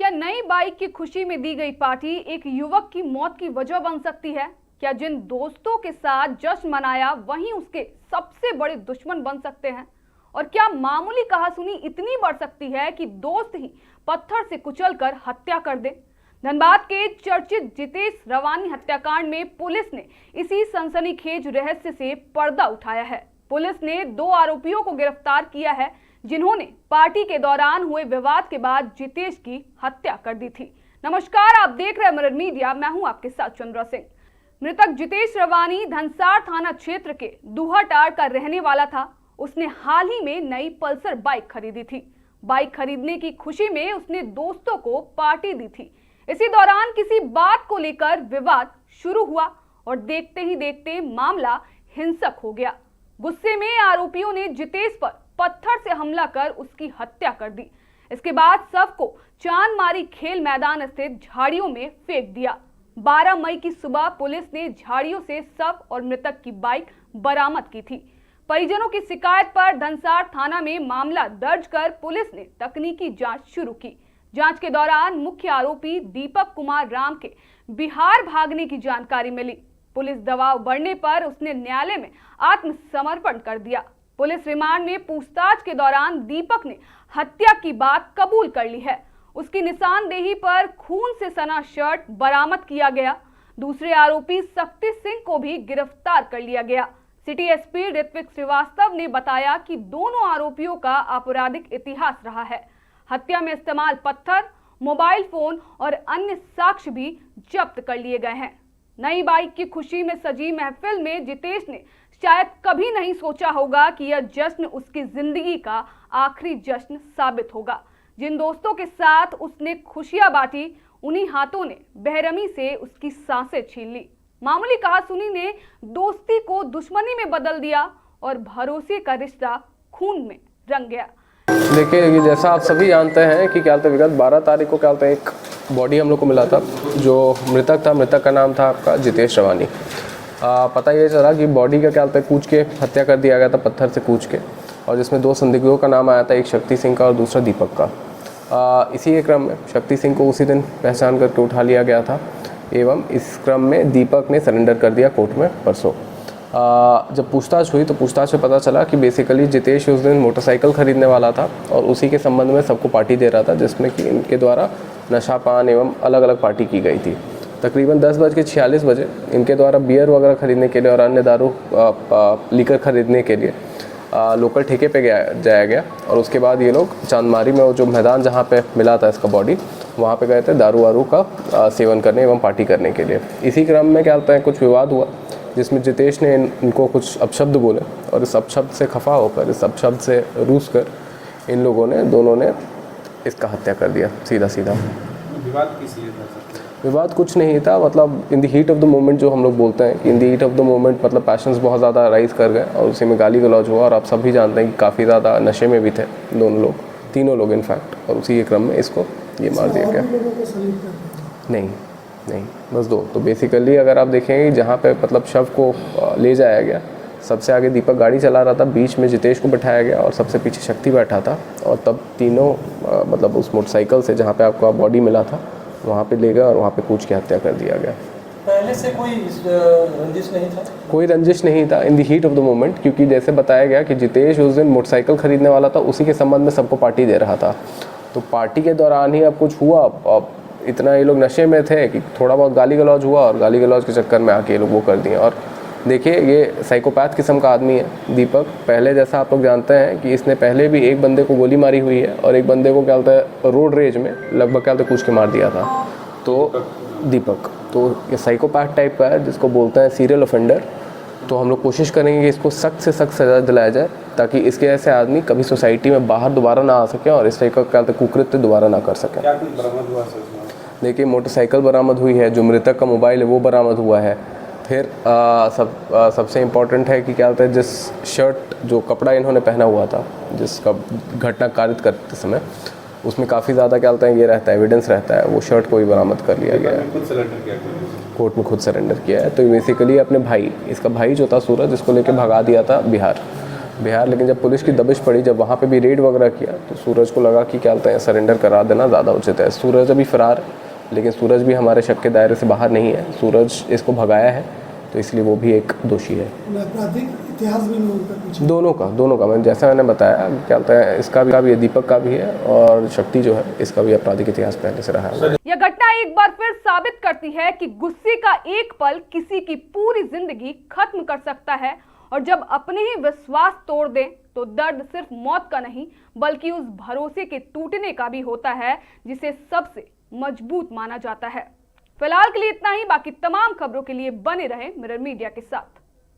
क्या नई बाइक की खुशी में दी गई पार्टी एक युवक की मौत की वजह बन सकती है? क्या जिन दोस्तों के साथ जश्न मनाया वहीं उसके सबसे बड़े दुश्मन बन सकते हैं? और क्या मामूली कहासुनी इतनी बढ़ सकती है कि दोस्त ही पत्थर से कुचलकर हत्या कर दे? धनबाद के चर्चित जितेश रवानी हत्याकांड में पुलिस ने इसी सनसनीखेज रहस्य से पर्दा उठाया है। पुलिस ने 2 आरोपियों को गिरफ्तार किया है जिन्होंने पार्टी के दौरान हुए विवाद के बाद जितेश की हत्या कर दी थी। नमस्कार, आप देख रहे हैं मिरर मीडिया, मैं हूं आपके साथ चंद्रा सिंह। मृतक जितेश रवानी धनसार थाना क्षेत्र के दूहाटाड़ का रहने वाला था। उसने हाल ही में नई पल्सर बाइक खरीदी थी। बाइक खरीदने की खुशी में उसने दोस्तों को पार्टी दी थी। इसी दौरान किसी बात को लेकर विवाद शुरू हुआ और देखते ही देखते मामला हिंसक हो गया। गुस्से में आरोपियों ने जितेश पर पत्थर से हमला कर उसकी हत्या कर दी। इसके बाद शव को चांदमारी खेल मैदान स्थित झाड़ियों में फेंक दिया। 12 मई की सुबह पुलिस ने झाड़ियों से शव और मृतक की बाइक बरामद की थी। परिजनों की शिकायत पर धनसार थाना में मामला दर्ज कर पुलिस ने तकनीकी जांच शुरू की। जांच के दौरान मुख्य आरोपी दीपक कुमार राम के बिहार भागने की जानकारी मिली। पुलिस दबाव बढ़ने पर उसने न्यायालय में आत्मसमर्पण कर दिया। पुलिस रिमांड में पूछताछ के दौरान दीपक ने हत्या की बात कबूल कर ली है। उसकी निशानदेही पर खून से सना शर्ट बरामद किया गया। दूसरे आरोपी शक्ति सिंह को भी गिरफ्तार कर लिया गया। सिटी एसपी ऋत्विक श्रीवास्तव ने बताया कि दोनों आरोपियों का आपराधिक इतिहास रहा है। हत्या में इस्तेमाल पत्थर, मोबाइल फोन और अन्य साक्ष्य भी जब्त कर लिए गए हैं। नई बाइक की खुशी में सजी महफिल में जितेश ने शायद कभी नहीं सोचा होगा कि यह जश्न उसकी जिंदगी का आखिरी जश्न साबित होगा। जिन दोस्तों के साथ उसने खुशियां बांटी, उन्हीं हाथों ने बेरहमी से उसकी सांसें छीन ली। मामूली कहासुनी ने दोस्ती को दुश्मनी में बदल दिया और भरोसे का रिश्ता खून में रंग गया। देखिए, जैसा आप सभी जानते हैं कि क्या विगत 12 तारीख को क्या एक बॉडी हम लोग को मिला था। जो मृतक था, मृतक का नाम था आपका जितेश रवानी। पता ये चला कि बॉडी का क्या कूच के हत्या कर दिया गया था, पत्थर से कूच के, और जिसमें 2 संदिग्धों का नाम आया था, एक शक्ति सिंह का और दूसरा दीपक का। इसी के क्रम में शक्ति सिंह को उसी दिन पहचान करके उठा लिया गया था एवं इस क्रम में दीपक ने सरेंडर कर दिया कोर्ट में परसों। जब पूछताछ हुई तो पूछताछ में पता चला कि बेसिकली जितेश उस दिन मोटरसाइकिल ख़रीदने वाला था और उसी के संबंध में सबको पार्टी दे रहा था, जिसमें कि इनके द्वारा नशा पान एवं अलग अलग पार्टी की गई थी। तकरीबन 10:46 बजे इनके द्वारा बियर वगैरह ख़रीदने के लिए और अन्य दारू लीकर ख़रीदने के लिए लोकल ठेके पे जाया गया और उसके बाद ये लोग चांदमारी में वो जो मैदान जहाँ पे मिला था इसका बॉडी, वहाँ पे गए थे दारू वारू का सेवन करने एवं पार्टी करने के लिए। इसी क्रम में क्या होता है, कुछ विवाद हुआ जिसमें जितेश ने इनको कुछ अपशब्द बोले और इस अपशब्द से खफा होकर, इस अपशब्द से रूस कर इन लोगों ने, दोनों ने इसका हत्या कर दिया सीधा सीधा। विवाद किस लिए था? विवाद कुछ नहीं था, मतलब in the heat of the moment जो हम लोग बोलते हैं, in the heat of the moment मतलब पैशंस बहुत ज़्यादा राइज कर गए और उसी में गाली गलौज हुआ। और आप सब भी जानते हैं कि काफ़ी ज़्यादा नशे में भी थे दोनों लोग, तीनों लोग इनफैक्ट, और उसी के क्रम में इसको ये मार दिया गया। नहीं, बस 2। तो बेसिकली अगर आप देखेंगे जहाँ पे मतलब शव को ले जाया गया, सबसे आगे दीपक गाड़ी चला रहा था, बीच में जितेश को बैठाया गया और सबसे पीछे शक्ति बैठा था। और तब तीनों मतलब उस मोटरसाइकिल से जहाँ पे आपका बॉडी मिला था वहाँ पे ले गए और वहाँ पे कूच के हत्या कर दिया गया। पहले से कोई रंजिश नहीं था? कोई रंजिश नहीं था in the heat of the moment, क्योंकि जैसे बताया गया कि जितेश उस दिन मोटरसाइकिल खरीदने वाला था, उसी के संबंध में सबको पार्टी दे रहा था। तो पार्टी के दौरान ही अब कुछ हुआ, अब इतना ये लोग नशे में थे कि थोड़ा बहुत गाली गलौज हुआ और गाली गलौज के चक्कर में आके ये लोग वो कर दिए। और देखिए, ये साइकोपैथ किस्म का आदमी है दीपक। पहले जैसा आप लोग जानते हैं कि इसने पहले भी एक बंदे को गोली मारी हुई है और एक बंदे को क्या बोलता है रोड रेज में लगभग क्या बोलते कूच के मार दिया था। तो दीपक तो ये साइकोपैथ टाइप का है, जिसको बोलते हैं सीरियल ऑफेंडर। तो हम लोग कोशिश करेंगे कि इसको सख्त से सख्त सज़ा दिलाया जाए ताकि इसके ऐसे आदमी कभी सोसाइटी में बाहर दोबारा ना आ सकें और इस टाइप का क्या बोलते कुकृत्य दोबारा ना कर सकें। क्या कुछ बरामद हुआ? देखिए, मोटरसाइकिल बरामद हुई है, जो मृतक का मोबाइल है वो बरामद हुआ है। फिर सबसे इम्पॉर्टेंट है कि क्या होता है, जिस शर्ट जो कपड़ा इन्होंने पहना हुआ था जिसका घटना कारित करते समय, उसमें काफ़ी ज़्यादा क्या होता है ये रहता है, एविडेंस रहता है, वो शर्ट को भी बरामद कर लिया गया है। कोर्ट में खुद सरेंडर किया है। तो बेसिकली अपने भाई, इसका भाई जो था सूरज, इसको लेके भगा दिया था बिहार। बिहार। लेकिन जब पुलिस की दबिश पड़ी, जब वहाँ पे भी रेड वगैरह किया, तो सूरज को लगा कि क्या बोलते हैं सरेंडर करा देना ज़्यादा उचित है। सूरज अभी फ़रार है, लेकिन सूरज भी हमारे शक के दायरे से बाहर नहीं है। सूरज इसको भगाया है, तो इसलिए वो भी एक दोषी है। आपराधिक इतिहास भी नहीं उनका पीछे। दोनों का मैंने जैसा मैंने बताया, क्या बोलते हैं इसका भी दीपक का भी है, और शक्ति जो है इसका भी आपराधिक इतिहास पहले से रहा है। यह घटना एक बार फिर साबित करती है कि गुस्से का एक पल किसी की पूरी जिंदगी खत्म कर सकता है, और जब अपने ही विश्वास तोड़ दें तो दर्द सिर्फ मौत का नहीं बल्कि उस भरोसे के टूटने का भी होता है जिसे सबसे मजबूत माना जाता है। फिलहाल के लिए इतना ही। बाकी तमाम खबरों के लिए बने रहें मिरर मीडिया के साथ।